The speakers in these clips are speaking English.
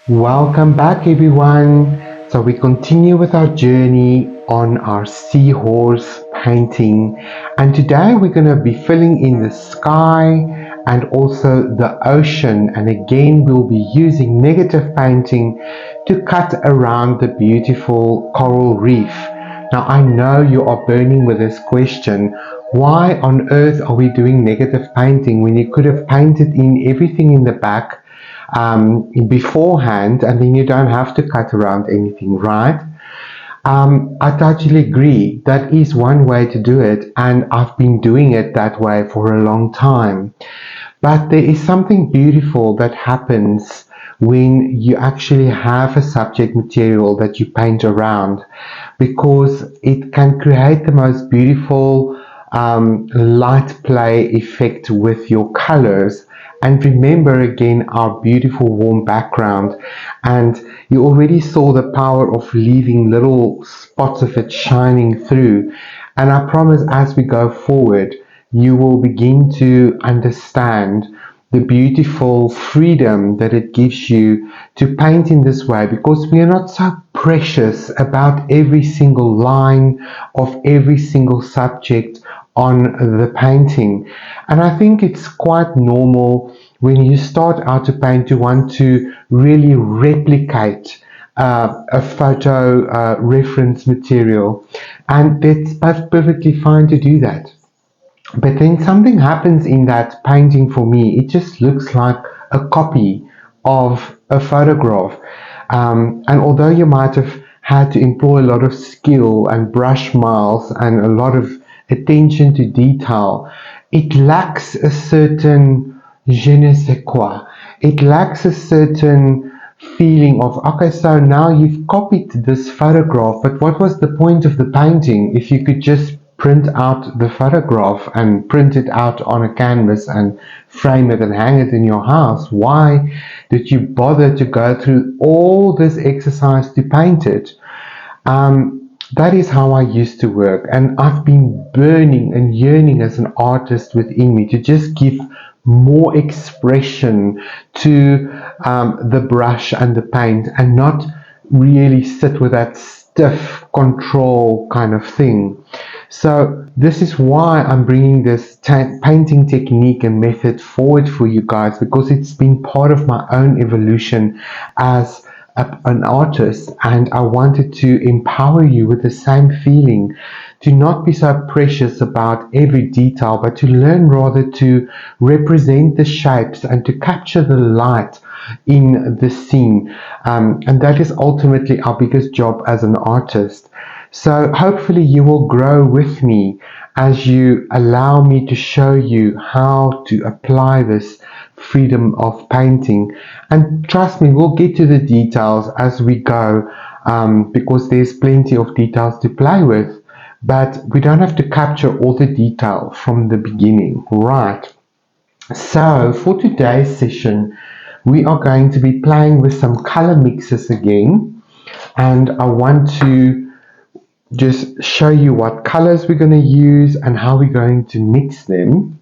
Welcome back, everyone. So we continue with our journey on our seahorse painting, and today we're going to be filling in the sky and also the ocean, and again we'll be using negative painting to cut around the beautiful coral reef. Now I know you are burning with this question: why on earth are we doing negative painting when you could have painted in everything in the back beforehand, and then you don't have to cut around anything, right? I totally agree. That is one way to do it, and I've been doing it that way for a long time. But there is something beautiful that happens when you actually have a subject material that you paint around, because it can create the most beautiful light play effect with your colors. And remember again our beautiful warm background, and you already saw the power of leaving little spots of it shining through. And I promise as we go forward you will begin to understand the beautiful freedom that it gives you to paint in this way, because we are not so precious about every single line of every single subject on the painting. And I think it's quite normal when you start out to paint to want to really replicate a photo reference material, and it's perfectly fine to do that. But then something happens in that painting for me. It just looks like a copy of a photograph. And although you might have had to employ a lot of skill and brush miles and a lot of attention to detail, it lacks a certain je ne sais quoi. It lacks a certain feeling of, okay, so now you've copied this photograph, but what was the point of the painting if you could just print out the photograph and print it out on a canvas and frame it and hang it in your house? Why did you bother to go through all this exercise to paint it? That is how I used to work, and I've been burning and yearning as an artist within me to just give more expression to the brush and the paint, and not really sit with that stiff control kind of thing. So this is why I'm bringing this painting technique and method forward for you guys, because it's been part of my own evolution as an artist, and I wanted to empower you with the same feeling, to not be so precious about every detail, but to learn rather to represent the shapes and to capture the light in the scene. And that is ultimately our biggest job as an artist. So hopefully you will grow with me as you allow me to show you how to apply this freedom of painting. And trust me, we'll get to the details as we go, because there's plenty of details to play with, but we don't have to capture all the detail from the beginning, right? So for today's session we are going to be playing with some color mixes again, and I want to just show you what colors we're going to use and how we're going to mix them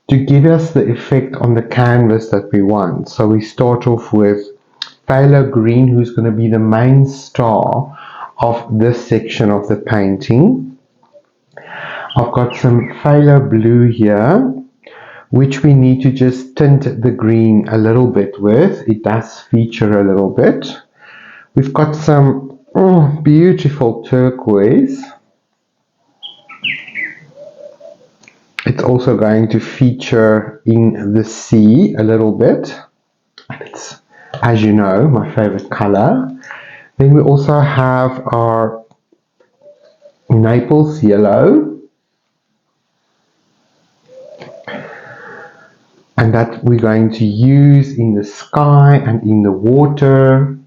to give us the effect on the canvas that we want. So we start off with phthalo green, who's going to be the main star of this section of the painting. I've got some phthalo blue here, which we need to just tint the green a little bit with. It does feature a little bit. We've got some beautiful turquoise. It's also going to feature in the sea a little bit, and it's, as you know, my favorite color. Then we also have our Naples yellow, and that we're going to use in the sky and in the water.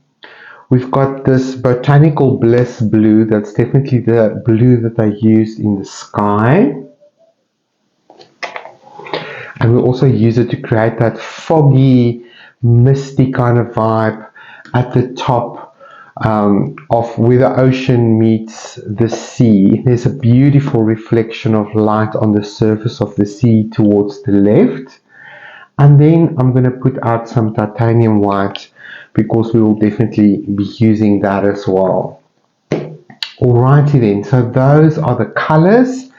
We've got this Botanical Bliss blue. That's definitely the blue that I used in the sky. And we'll also use it to create that foggy, misty kind of vibe at the top of where the ocean meets the sea. There's a beautiful reflection of light on the surface of the sea towards the left. And then I'm going to put out some titanium white because we will definitely be using that as well. Alrighty then, so those are the colors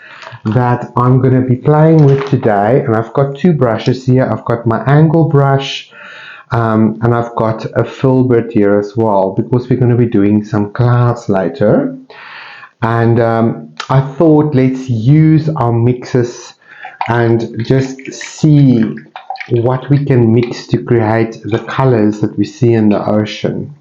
that I'm going to be playing with today, and I've got two brushes here. I've got my angle brush and I've got a filbert here as well, because we're going to be doing some clouds later. And I thought let's use our mixes and just see what we can mix to create the colors that we see in the ocean.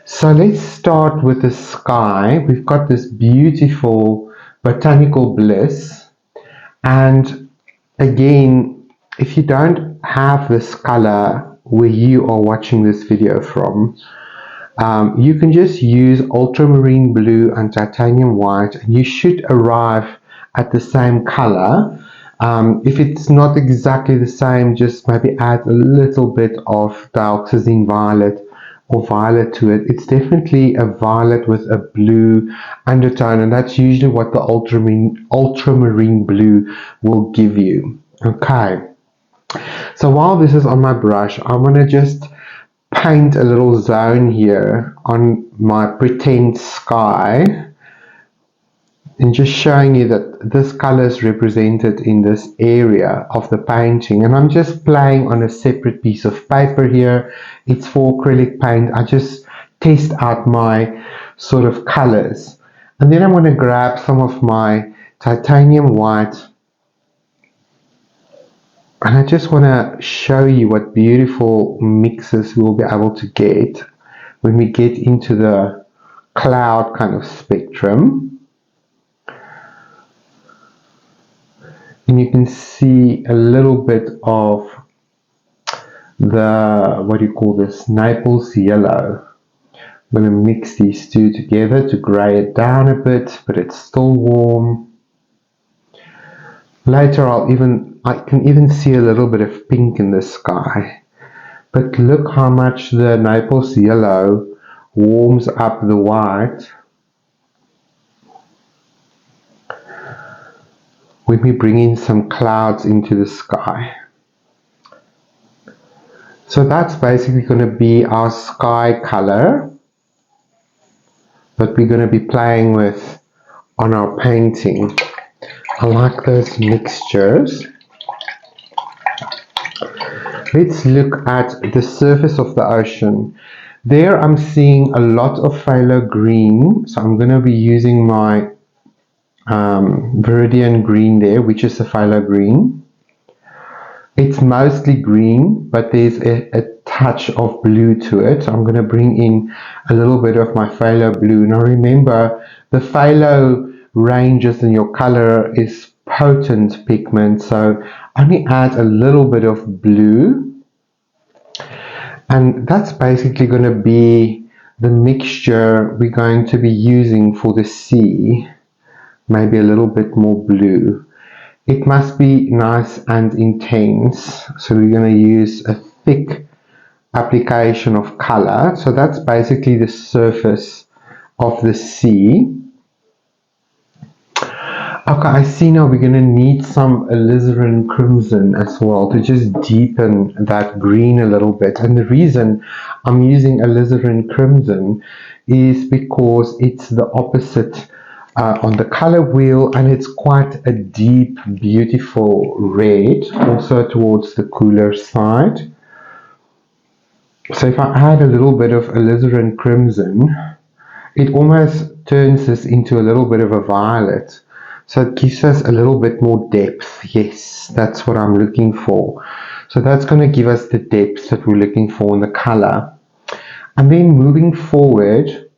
So let's start with the sky. We've got this beautiful botanical bliss, and again, if you don't have this color where you are watching this video from, you can just use ultramarine blue and titanium white, and you should arrive at the same color. If it's not exactly the same, just maybe add a little bit of dioxazine violet or violet to it. It's definitely a violet with a blue undertone, and that's usually what the ultramarine blue will give you. Okay, so while this is on my brush, I'm going to just paint a little zone here on my pretend sky, and just showing you that this color is represented in this area of the painting. And I'm just playing on a separate piece of paper here. It's for acrylic paint. I just test out my sort of colors, and then I'm going to grab some of my titanium white, and I just want to show you what beautiful mixes we'll be able to get when we get into the cloud kind of spectrum. And you can see a little bit of the, what do you call this, Naples yellow. I'm going to mix these two together to grey it down a bit, but it's still warm. Later I can even see a little bit of pink in the sky. But look how much the Naples yellow warms up the white when we bring in some clouds into the sky. So that's basically going to be our sky color that we're going to be playing with on our painting. I like those mixtures. Let's look at the surface of the ocean. There I'm seeing a lot of phthalo green, so I'm going to be using my Viridian green there, which is a phthalo green. It's mostly green, but there's a touch of blue to it. So I'm going to bring in a little bit of my phthalo blue. Now remember, the phthalo ranges in your color is potent pigment, so only add a little bit of blue, and that's basically going to be the mixture we're going to be using for the sea. Maybe a little bit more blue. It must be nice and intense, so we're going to use a thick application of color. So that's basically the surface of the sea. Okay, I see now we're going to need some alizarin crimson as well to just deepen that green a little bit. And the reason I'm using alizarin crimson is because it's the opposite on the color wheel, and it's quite a deep, beautiful red, also towards the cooler side. So if I add a little bit of alizarin crimson, it almost turns this into a little bit of a violet. So it gives us a little bit more depth. Yes, that's what I'm looking for. So that's going to give us the depth that we're looking for in the color. And then moving forward,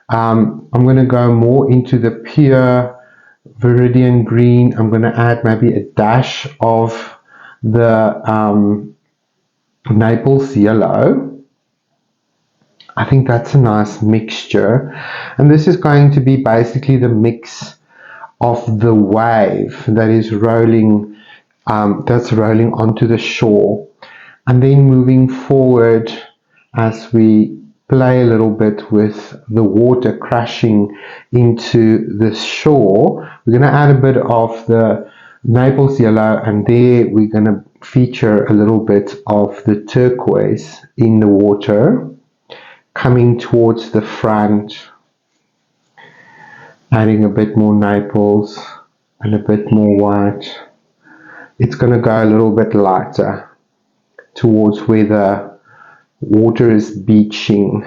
I'm going to go more into the pure Viridian green. I'm going to add maybe a dash of the Naples yellow. I think that's a nice mixture. And this is going to be basically the mix of the wave that is rolling, that's rolling onto the shore. And then moving forward, as we play a little bit with the water crashing into the shore, we're going to add a bit of the Naples yellow, and there we're going to feature a little bit of the turquoise in the water. coming towards the front, adding a bit more Naples and a bit more white. It's going to go a little bit lighter towards where the water is beaching.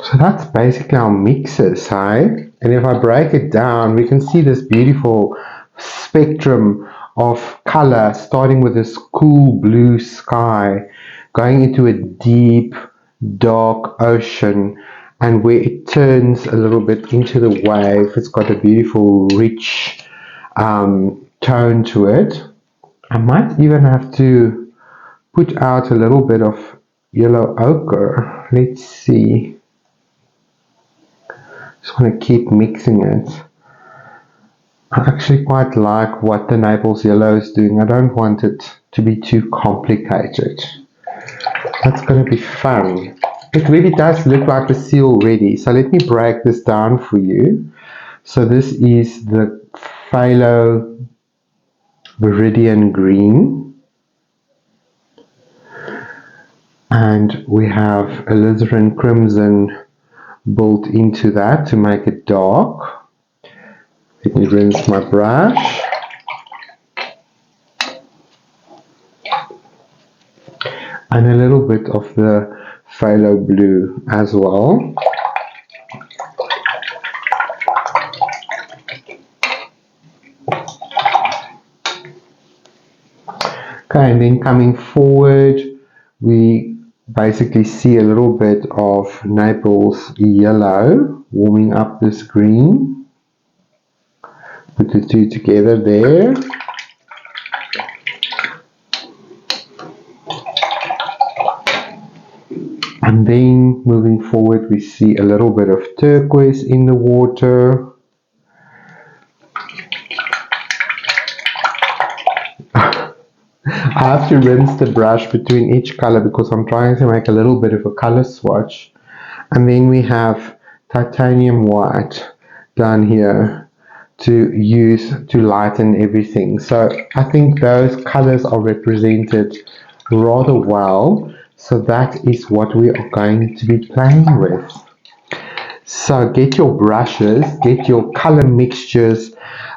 So that's basically our mixes, hey? And if I break it down, we can see this beautiful spectrum of color, starting with this cool blue sky, going into a deep, dark ocean, and where it turns a little bit into the wave, it's got a beautiful, rich tone to it. I might even have to put out a little bit of yellow ochre. Let's see. Just want to keep mixing it. I actually quite like what the Naples yellow is doing. I don't want it to be too complicated. That's going to be fun. It really does look like a sea already. So let me break this down for you. So this is the phthalo viridian green. And we have alizarin crimson built into that to make it dark. Let me rinse my brush. And a little bit of the phthalo blue as well. Okay, and then coming forward, we basically see a little bit of Naples yellow warming up this green. Put the two together there. And then moving forward, we see a little bit of turquoise in the water. I have to rinse the brush between each color because I'm trying to make a little bit of a color swatch. And then we have titanium white down here to use to lighten everything. So I think those colors are represented rather well. So that is what we are going to be playing with. So get your brushes, get your color mixtures,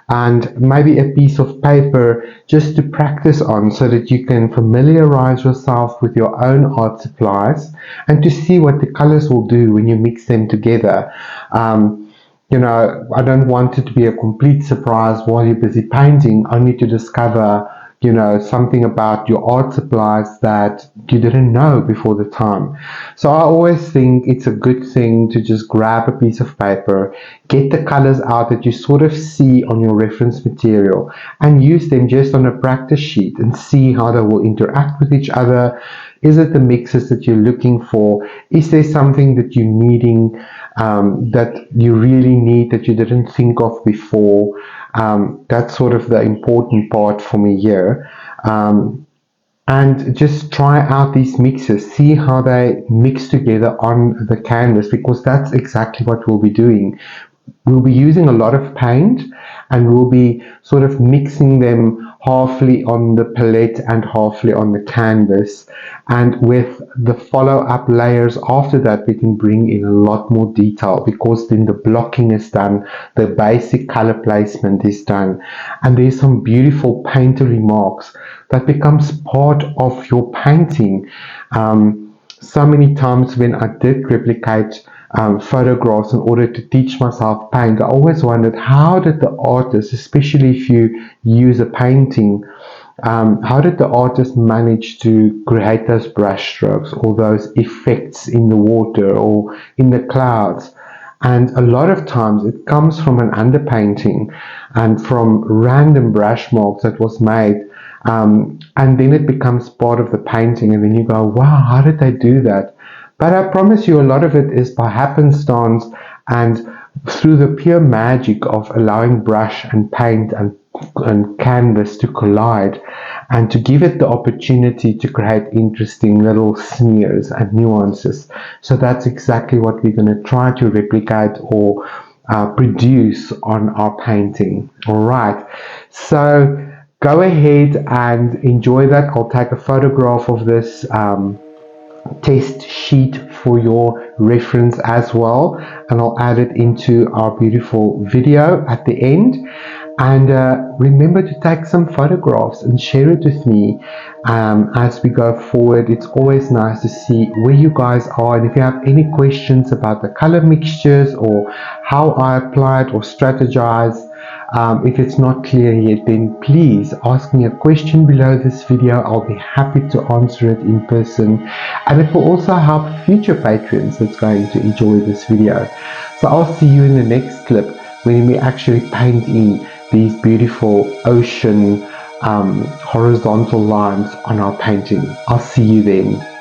and maybe a piece of paper just to practice on so that you can familiarize yourself with your own art supplies and to see what the colors will do when you mix them together. You know, I don't want it to be a complete surprise while you're busy painting, only to discover, you know, something about your art supplies that you didn't know before the time. So I always think it's a good thing to just grab a piece of paper, get the colors out that you sort of see on your reference material, and use them just on a practice sheet and see how they will interact with each other. Is it the mixes that you're looking for? Is there something that you're needing, that you really need that you didn't think of before? That's sort of the important part for me here. And just try out these mixes, see how they mix together on the canvas, because that's exactly what we'll be doing. We'll be using a lot of paint and we'll be sort of mixing them halfly on the palette and halfly on the canvas, and with the follow-up layers after that we can bring in a lot more detail, because then the blocking is done, the basic color placement is done, and there's some beautiful painterly marks that becomes part of your painting. So many times when I did replicate photographs in order to teach myself paint, I always wondered, how did the artist, especially if you use a painting, how did the artist manage to create those brush strokes or those effects in the water or in the clouds? And a lot of times it comes from an underpainting and from random brush marks that was made, and then it becomes part of the painting, and then you go, wow, how did they do that? But I promise you, a lot of it is by happenstance and through the pure magic of allowing brush and paint and canvas to collide and to give it the opportunity to create interesting little smears and nuances. So that's exactly what we're going to try to replicate or produce on our painting. All right, so go ahead and enjoy that. I'll take a photograph of this test sheet for your reference as well, and I'll add it into our beautiful video at the end. And remember to take some photographs and share it with me as we go forward. It's always nice to see where you guys are, and if you have any questions about the color mixtures or how I apply it or strategize, if it's not clear yet, then please ask me a question below this video. I'll be happy to answer it in person, and it will also help future patrons that's going to enjoy this video. So I'll see you in the next clip when we actually paint in these beautiful ocean horizontal lines on our painting. I'll see you then.